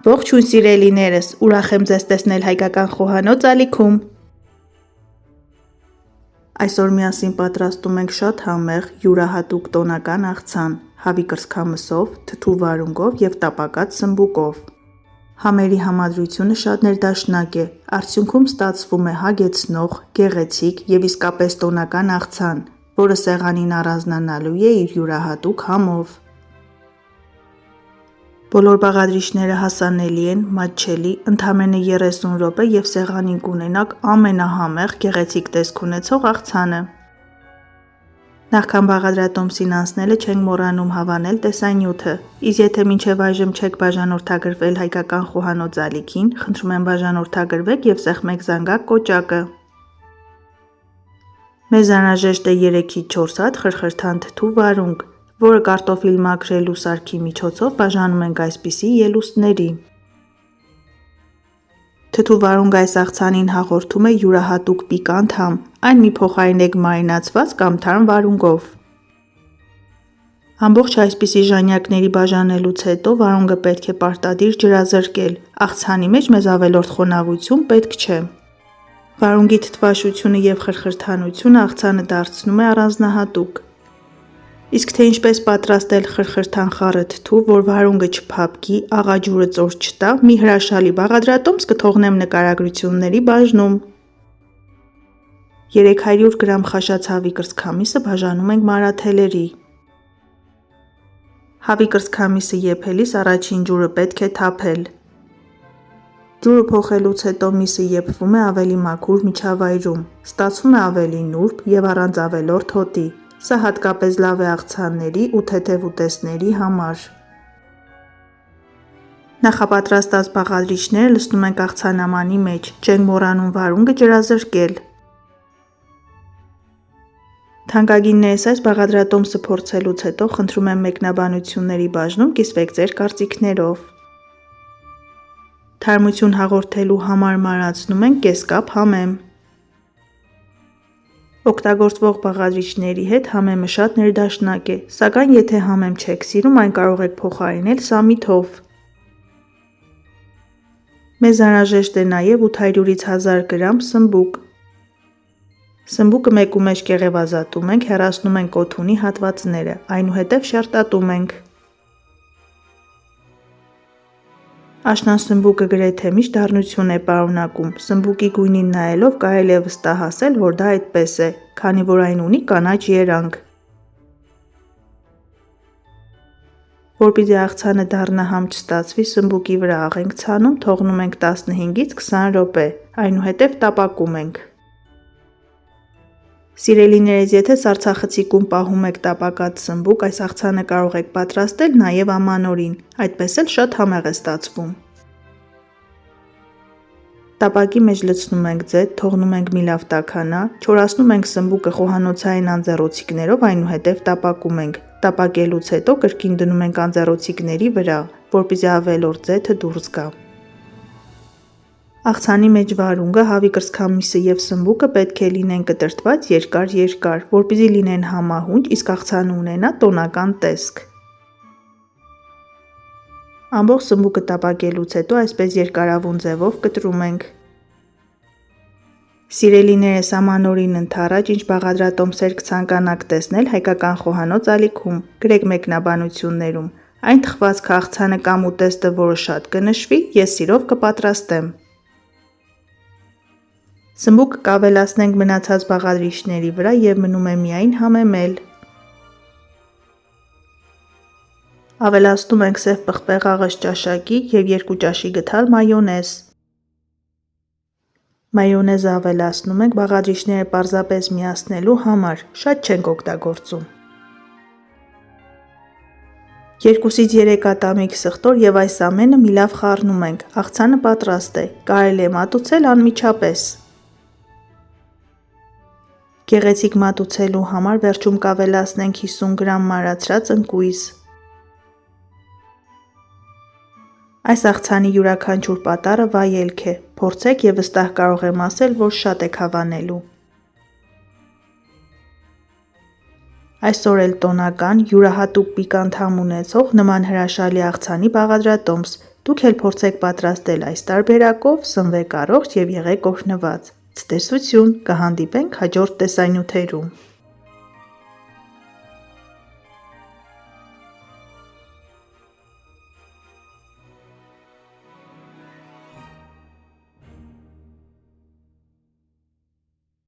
Ողջույն սիրելիներս, ուրախ եմ ձեզ տեսնել հայկական խոհանոց ալիքում։ Այսօր միասին պատրաստում ենք շատ համեղ, յուրահատուկ տոնական աղցան, հավի կրծքամսով, թթու վարունգով և տապակած սմբուկով։ Համերի համադրությունը շատ ներդաշնակ է, արդյունքում ստացվում է հագեցնող, գեղեցիկ և իսկապես տոնական աղցան, որը սեղանին առանձնանալու է իր յուրահատուկ համով։ Բոլոր բաղադրիչները հասանելի են, մատչելի, ընդամենը 30 րոպե և սեղանին կունենաք ամենահամեղ, գեղեցիկ տեսք ունեցող աղցանը։ Նախքան բաղադրատոմսին անցնելը չենք մոռանում հավանել տեսանյութը, իսկ եթե մինչև այժմ չեք բաժանորդագրվել հայկական խոհանոց ալիքին, խնդրում եմ բաժանորդագրվեք և սեղմեք զանգակ կոճակը։ Մեզ անհրաժեշտ է 3-ից 4 հատ խրխրթան թթու վարունգ, որը կարտոֆիլ մաքրելու սարքի միջոցով բաժանում ենք այսպիսի ելուստների։ Թթու վարունգը այս աղցանին հաղորդում է յուրահատուկ պիկանտ համ, այն մի փոխարինեք մարինացված կամ թարմ վարունգով։ Ամբողջ այսպիսի ժանյակների բաժանելուց հետո վարունգը պետք է պարտադիր ջրազրկել, աղցանի մեջ մեզ ավելորդ խոնավություն պետք չէ։ Վարունգի թթվաշությունը և խրխրթանությունը աղցանը դարձնում է առանձնահատուկ։ Իսկ թե ինչպես պատրաստել խրխրթան խառը թթու, որ վարունգը չփափկի, աղաջուրը ծոր չտա, մի հրաշալի բաղադրատոմս կթողնեմ նկարագրությունների բաժնում։ 300 գրամ խաշած հավի կրծքամիսը բաժանում ենք մարաթելերի։ Հավի կրծքամիսը եփելիս առաջին ջուրը պետք է թափել։ Ջուրը փոխելուց հետո միսը եփվում է ավելի մաքուր միջավայրում, ստացվում է ավելի նուրբ և առանց ավելորդ հոտի։ Սա հատկապես լավ է աղցանների ու թեթև ուտեստների համար։ Նախապատրաստած բաղադրիչները լցնում ենք աղցանամանի մեջ, չենք մոռանում վարունգը ջրազրկել։ Թանկագիններս, այս բաղադրատոմսը փորձելուց հետո խնդրում եմ մեկնաբանությունների բաժնում կիսվեք ձեր կարծիքներով։ Թարմություն հաղորդելու համար մարացնում ենք կես կապ համեմ։ Օգտագործվող բաղադրիչների հետ համեմը շատ ներդաշնակ է, սակայն եթե համեմ չեք սիրում, այն կարող եք փոխարինել սամիթով։ Մեզ անհրաժեշտ է նաև 800-ից 1000 գրամ սմբուկ։ Սմբուկը մեկու մեջ կեղևազատում ենք, հեռացնում ենք օդունի հատվածները, այնուհետև շերտատում ենք։ Աշնան-սմբուկը գրեթե միշտ դառնություն է պարունակում, սմբուկի գույնին նայելով կարելի է վստահել, որ դա այդպես է, քանի որ այն ունի կանաչ երանգ։ Որպեսզի աղցանը դառնա համ չստացվի, սմբուկի վրա աղ ենք ցանում, թողնում ենք 15-ից 20 րոպե, այնուհետև տապակում ենք։ Սիրելիներս, եթե սառցախցիկում պահում եք տապակած սմբուկ, այս աղցանը կարող եք պատրաստել նաև ամանորին, այդպես էլ շատ համեղ է ստացվում։ Տապակի մեջ լցնում ենք ձետ, թողնում ենք մի լավ տաքանա, չորացնում ենք սմբուկը խոհանոցային անձեռոցիկներով, այնուհետև տապակում ենք։ Տապակելուց հետո կրկին դնում ենք անձեռոցիկների վրա, որպեսզի ավելորդ ձեթը դուրս գա։ Աղցանի մեջ վարունգը, հավի կրծքամիսը և սմբուկը պետք է լինեն կտրտված երկար, որպեսզի լինեն համահունչ, իսկ աղցանը ունենա տոնական տեսք։ Ամբողջ սմբուկը տապակելուց հետո այսպես երկարավուն ձևով կտրում ենք։ Սիրելիներս, ամանորին ընդառաջ ինչ բաղադրատոմսեր կցանկանաք տեսնել հայկական խոհանոց ալիքում, գրեք մեկնաբանություններում։ Այն թխվածքը աղցանը կամ ուտեստը, որը շատ կնշվի, ես սիրով կպատրաստեմ։ Սմբուկը կավելացնենք մնացած բաղադրիչների վրա և մնում է միայն համեմել։ Ավելացնում ենք սև պղպեղ աղես ճաշակի և 2 ճաշի գդալ մայոնեզ։ Մայոնեզը ավելացնում ենք բաղադրիչները պարզապես միացնելու համար, շատ չենք օգտագործում։ 2-ից 3 ատամիկ սխտոր և այս ամենը մի լավ խառնում ենք, աղցանը պատրաստ է, կարելի է մատուցել անմիջապես։ Գեղեցիկ մատուցելու համար վերջում կավելացնենք 50 գրամ մարացրած ընկույզ։ Այս աղցանի յուրաքանչյուր պատառը վայելք է, փորձեք և վստահ կարող եմ ասել, որ շատ եք հավանելու։ Այսօր էլ տոնական, յուրահատուկ պիկանտ համ ունեցող նման հրաշալի աղցանի բաղադրատոմս։ Դուք էլ փորձեք պատրաստել այս տարբերակով, սնվեք առողջ և եղեք օրհնված։ Ցտեսություն, կհանդիպենք հաջորդ տեսանյութերում։